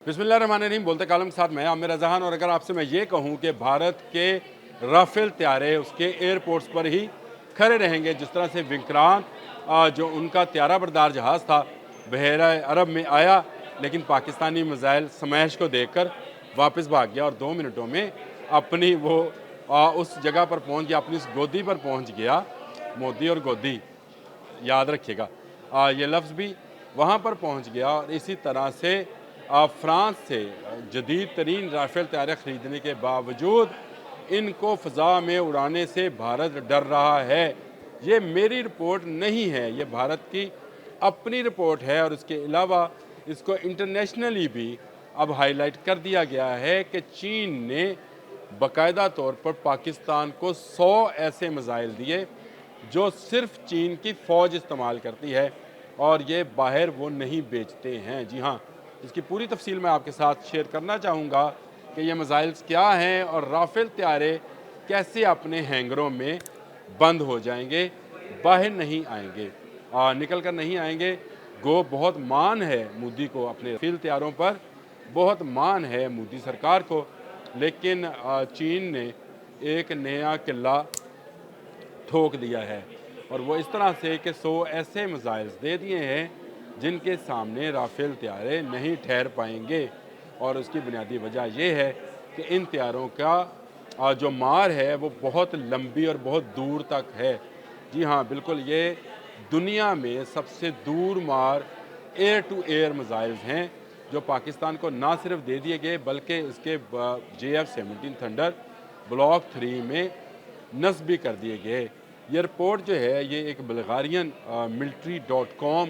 बिस्मिल्लाहिर्रहमानिर्रहीम। बोलते कालम के साथ मैं आमिर जहान। और अगर आपसे मैं ये कहूँ कि भारत के राफेल त्यारे उसके एयरपोर्ट्स पर ही खड़े रहेंगे, जिस तरह से विक्रांत जो उनका त्यारा बरदार जहाज़ था बहरा अरब में आया, लेकिन पाकिस्तानी मिसाइल स्मैश को देखकर वापस भाग गया और 2 मिनटों में अपनी वो उस जगह पर पहुँच गया, अपनी उस गोदी पर पहुँच गया। मोदी और गोदी, याद रखिएगा ये लफ्ज़ भी वहाँ पर पहुँच गया। और इसी तरह से फ्रांस से जदीद तरीन राफेल तैयारे ख़रीदने के बावजूद इनको फ़ज़ा में उड़ाने से भारत डर रहा है। ये मेरी रिपोर्ट नहीं है, ये भारत की अपनी रिपोर्ट है। और इसके अलावा इसको इंटरनेशनली भी अब हाईलाइट कर दिया गया है कि चीन ने बाकायदा तौर पर पाकिस्तान को 100 ऐसे मिसाइल दिए जो सिर्फ चीन की फ़ौज इस्तेमाल करती है और ये बाहर वो नहीं बेचते हैं। जी हाँ, इसकी पूरी तफसील मैं आपके साथ शेयर करना चाहूँगा कि ये मिसाइल्स क्या हैं और राफेल त्यारे कैसे अपने हैंगरों में बंद हो जाएंगे, बाहर नहीं आएंगे, निकल कर नहीं आएंगे। गो बहुत मान है मोदी को, अपने राफेल त्यारों पर बहुत मान है मोदी सरकार को, लेकिन चीन ने एक नया किला ठोक दिया है। और वो इस तरह से कि 100 ऐसे मिसाइल्स दे दिए हैं जिनके सामने राफेल त्यारे नहीं ठहर पाएंगे। और उसकी बुनियादी वजह यह है कि इन त्यारों का जो मार है वो बहुत लंबी और बहुत दूर तक है। जी हाँ, बिल्कुल, ये दुनिया में सबसे दूर मार एयर टू एयर मिसाइल्स हैं जो पाकिस्तान को ना सिर्फ दे दिए गए बल्कि इसके JF-17 थंडर ब्लॉक 3 में नस्ब भी कर दिए गए। ये रिपोर्ट जो है ये एक बल्गारियन military.com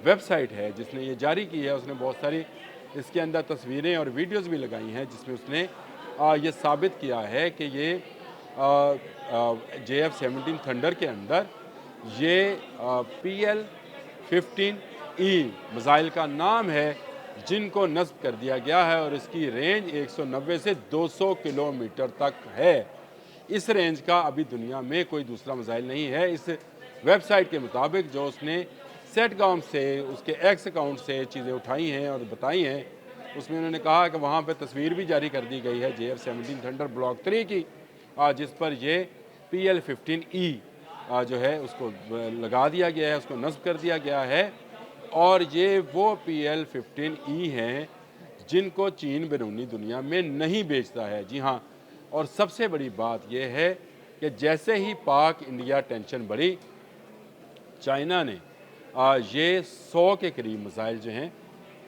वेबसाइट है जिसने ये जारी की है। उसने बहुत सारी इसके अंदर तस्वीरें और वीडियोस भी लगाई हैं जिसमें उसने ये साबित किया है कि ये JF-17 थंडर के अंदर ये PL-15E मिसाइल का नाम है जिनको नस्ब कर दिया गया है। और इसकी रेंज 190 से 200 किलोमीटर तक है। इस रेंज का अभी दुनिया में कोई दूसरा मिसाइल नहीं है। इस वेबसाइट के मुताबिक जो उसने सेटकॉम से उसके एक्स अकाउंट से चीज़ें उठाई हैं और बताई हैं, उसमें उन्होंने कहा कि वहाँ पर तस्वीर भी जारी कर दी गई है JF-17 थंडर ब्लॉक 3 की, जिस पर ये PL-15E जो है उसको लगा दिया गया है, उसको नस्ब कर दिया गया है। और ये वो PL-15E हैं जिनको चीन बैरूनी दुनिया में नहीं बेचता है। जी हाँ, और सबसे बड़ी बात यह है कि जैसे ही पाक इंडिया टेंशन बढ़ी, चाइना ने ये 100 के करीब मिसाइल जो हैं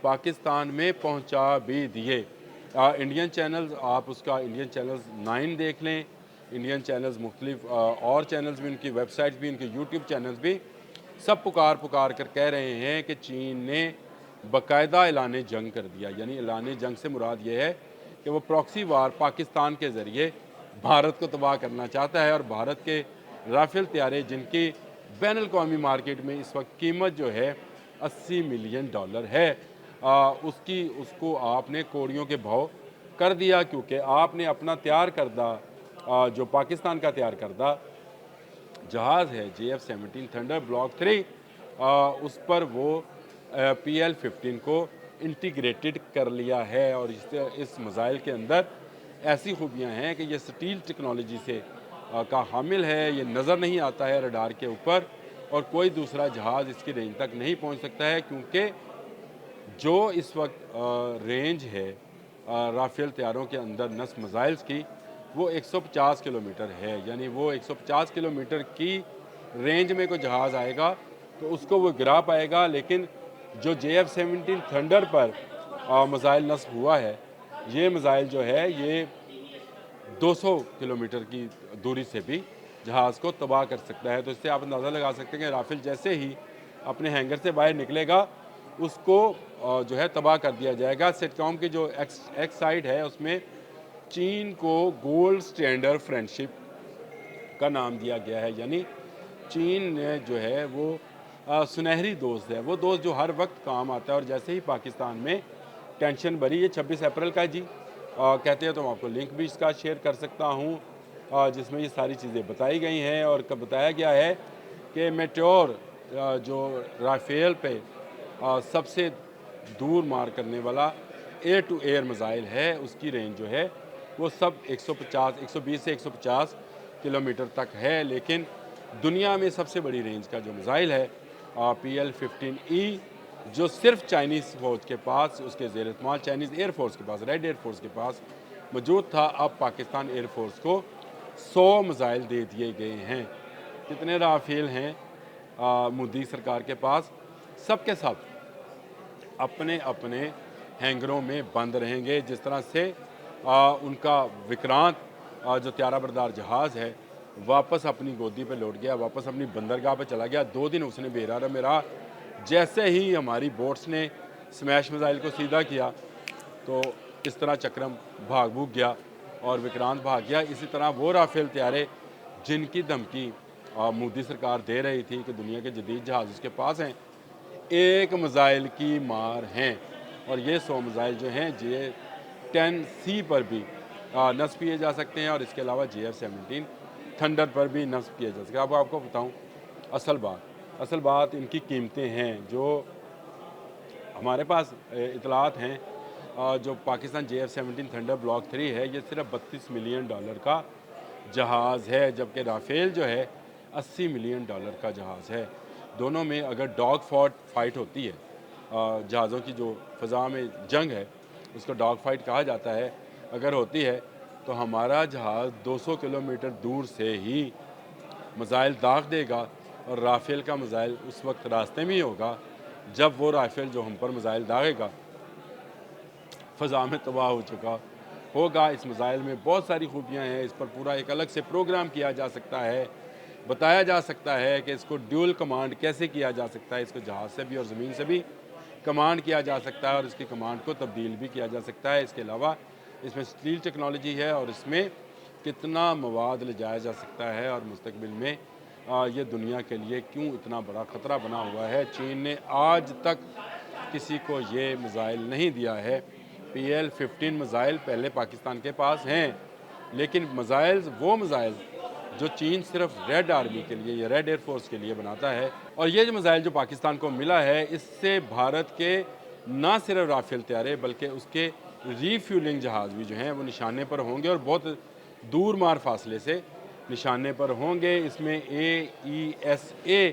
पाकिस्तान में पहुंचा भी दिए। इंडियन चैनल्स, आप उसका इंडियन चैनल्स 9 देख लें, इंडियन चैनल्स मुख्तलिफ और चैनल्स भी, उनकी वेबसाइट्स भी, उनके यूट्यूब चैनल्स भी सब पुकार पुकार कर कह रहे हैं कि चीन ने बाकायदा ऐलान जंग कर दिया। यानी ऐलान जंग से मुराद ये है कि वो प्रॉक्सी वार पाकिस्तान के ज़रिए भारत को तबाह करना चाहता है। और भारत के राफेल त्यारे जिनकी बैन अवी मार्केट में इस वक्त कीमत जो है $80 मिलियन है, उसको आपने कौड़ियों के भाव कर दिया, क्योंकि आपने अपना तैयार करदा जो पाकिस्तान का तैयार करदा जहाज़ है JF-17 थंडर ब्लॉक 3, उस पर वो PL-15 को इंटीग्रेटेड कर लिया है। और इस मिसाइल के अंदर ऐसी खूबियां हैं कि ये स्टील टेक्नोलॉजी से का हामिल है, ये नज़र नहीं आता है रडार के ऊपर और कोई दूसरा जहाज़ इसकी रेंज तक नहीं पहुंच सकता है, क्योंकि जो इस वक्त रेंज है राफेल तैयारों के अंदर नस्ब मिसाइल्स की वो 150 किलोमीटर है। यानी वो 150 किलोमीटर की रेंज में कोई जहाज़ आएगा तो उसको वो गिरा पाएगा, लेकिन जो JF-17 थंडर पर मिसाइल नस्ब हुआ है, ये मिसाइल जो है ये 200 किलोमीटर की दूरी से भी जहाज़ को तबाह कर सकता है। तो इससे आप अंदाज़ा लगा सकते हैं कि राफेल जैसे ही अपने हैंगर से बाहर निकलेगा उसको जो है तबाह कर दिया जाएगा। सेटकॉम की जो एक्स साइड है उसमें चीन को गोल्ड स्टैंडर्ड फ्रेंडशिप का नाम दिया गया है। यानी चीन ने जो है वो सुनहरी दोस्त है, वो दोस्त जो हर वक्त काम आता है। और जैसे ही पाकिस्तान में टेंशन बढ़ी, ये 26 अप्रैल का जी कहते हैं, तो मैं आपको लिंक भी इसका शेयर कर सकता हूँ जिसमें ये सारी चीज़ें बताई गई हैं। और कब बताया गया है कि मेट्योर जो राफेल पे सबसे दूर मार करने वाला एयर टू एयर मिसाइल है उसकी रेंज जो है वो सब 120 से 150 किलोमीटर तक है। लेकिन दुनिया में सबसे बड़ी रेंज का जो मिसाइल है PL-15E, जो सिर्फ चाइनीज़ फ़ौज के पास, उसके ज़ेर इस्तेमाल चाइनीज़ एयरफोर्स के पास, रेड एयरफोर्स के पास मौजूद था, अब पाकिस्तान एयरफोर्स को 100 मिसाइल दे दिए गए हैं। कितने राफेल हैं मोदी सरकार के पास? सब के सब अपने अपने हैंगरों में बंद रहेंगे। जिस तरह से उनका विक्रांत जो त्यारा बरदार जहाज़ है वापस अपनी गोदी पे लौट गया, वापस अपनी बंदरगाह पे चला गया। 2 दिन उसने बेरार में रहा। जैसे ही हमारी बोट्स ने स्मैश मिसाइल को सीधा किया तो इस तरह चक्रम भाग भूग गया और विक्रांत भाग गया। इसी तरह वो राफेल तैयारे जिनकी धमकी मोदी सरकार दे रही थी कि दुनिया के जदीद जहाज़ उसके पास हैं, एक मिसाइल की मार हैं। और ये 100 मिसाइल जो हैं J-10C पर भी नस्ब किए जा सकते हैं और इसके अलावा JF-17 थंडर पर भी नस्ब किया जा सकता है। अब आपको बताऊँ असल बात इनकी कीमतें हैं जो हमारे पास इतलात हैं। जो पाकिस्तान JF-17 थंडर ब्लॉक 3 है ये सिर्फ $32 मिलियन का जहाज़ है, जबकि राफेल जो है $80 मिलियन का जहाज़ है। दोनों में अगर डॉग फाइट होती है, जहाज़ों की जो फ़ज़ा में जंग है उसको डॉग फाइट कहा जाता है, अगर होती है तो हमारा जहाज़ 200 किलोमीटर दूर से ही मिसाइल दाग देगा और राफेल का मिसाइल उस वक्त रास्ते में ही होगा जब वो राफेल जो हम पर मिसाइल दागेगा फ़ज़ा में तबाह हो चुका होगा। इस मिसाइल में बहुत सारी खूबियाँ हैं, इस पर पूरा एक अलग से प्रोग्राम किया जा सकता है, बताया जा सकता है कि इसको ड्यूल कमांड कैसे किया जा सकता है, इसको जहाज़ से भी और ज़मीन से भी कमांड किया जा सकता है और इसकी कमांड को तब्दील भी किया जा सकता है। इसके अलावा इसमें स्टील टेक्नोलॉजी है और इसमें कितना मवाद ले जाया जा सकता है और मुस्तकबिल में ये दुनिया के लिए क्यों इतना बड़ा ख़तरा बना हुआ है। चीन ने आज तक किसी को ये मिसाइल नहीं दिया है। PL-15 मिसाइल पहले पाकिस्तान के पास हैं, लेकिन वो मिसाइल जो चीन सिर्फ रेड आर्मी के लिए या रेड एयरफोर्स के लिए बनाता है। और ये जो मिसाइल जो पाकिस्तान को मिला है इससे भारत के ना सिर्फ राफेल तैयारे बल्कि उसके रीफ्यूलिंग जहाज़ भी जो हैं वो निशाने पर होंगे और बहुत दूर मार फासले से निशाने पर होंगे। इसमें AESA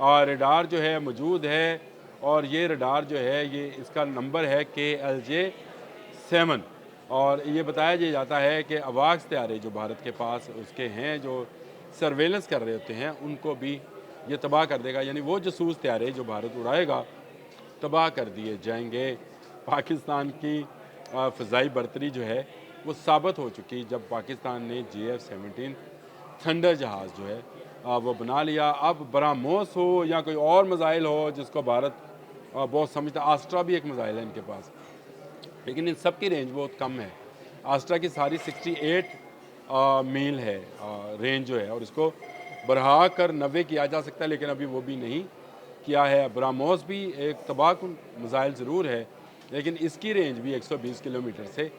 और रडार जो है मौजूद है और ये रडार जो है ये इसका नंबर है KLJ-7 और ये बताया जाता है कि अवाक्स तैयारे जो भारत के पास उसके हैं जो सर्वेलेंस कर रहे होते हैं उनको भी ये तबाह कर देगा, यानी वो जासूस तैयारे जो भारत उड़ाएगा तबाह कर दिए जाएंगे। पाकिस्तान की फ़ज़ाई बरतरी जो है वो साबित हो चुकी जब पाकिस्तान ने JF-17 थंडर जहाज़ जो है वो बना लिया। अब ब्रह्मोस हो या कोई और मिसाइल हो जिसको भारत बहुत समझता, आस्ट्रा भी एक मिसाइल है इनके पास, लेकिन इन सब की रेंज बहुत कम है। आस्ट्रा की सारी 68 मील है रेंज जो है और इसको बढ़ा कर 90 किया जा सकता है, लेकिन अभी वो भी नहीं किया है। ब्रह्मोस भी एक तबाहकुन मिसाइल ज़रूर है, लेकिन इसकी रेंज भी 120 किलोमीटर से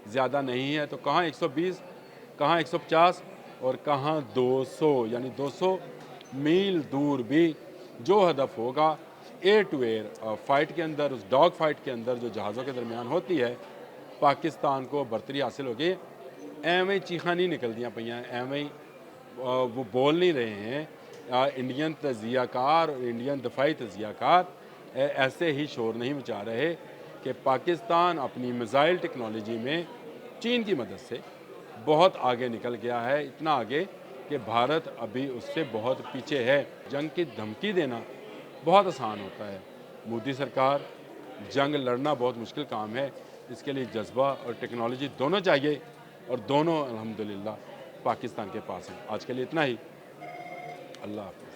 ज़्यादा नहीं है। तो कहाँ 120, कहाँ 150 और कहाँ 200, यानी 200 मील दूर भी जो हदफ होगा एयर टू एयर फाइट के अंदर, उस डॉग फाइट के अंदर जो जहाज़ों के दरमियान होती है, पाकिस्तान को बरतरी हासिल हो गई। एवं चीखा नहीं निकल दियाँ पैं, एवं वो बोल नहीं रहे हैं। इंडियन तजियाकार और इंडियन दफाई तजियाकार ऐसे ही शोर नहीं मचा रहे कि पाकिस्तान अपनी मिसाइल टेक्नोलॉजी में चीन की मदद से बहुत आगे निकल गया है, इतना आगे कि भारत अभी उससे बहुत पीछे है। जंग की धमकी देना बहुत आसान होता है, मोदी सरकार जंग लड़ना बहुत मुश्किल काम है। इसके लिए जज्बा और टेक्नोलॉजी दोनों चाहिए और दोनों अल्हम्दुलिल्लाह पाकिस्तान के पास हैं। आज के लिए इतना ही। अल्लाह हाफ़िज़।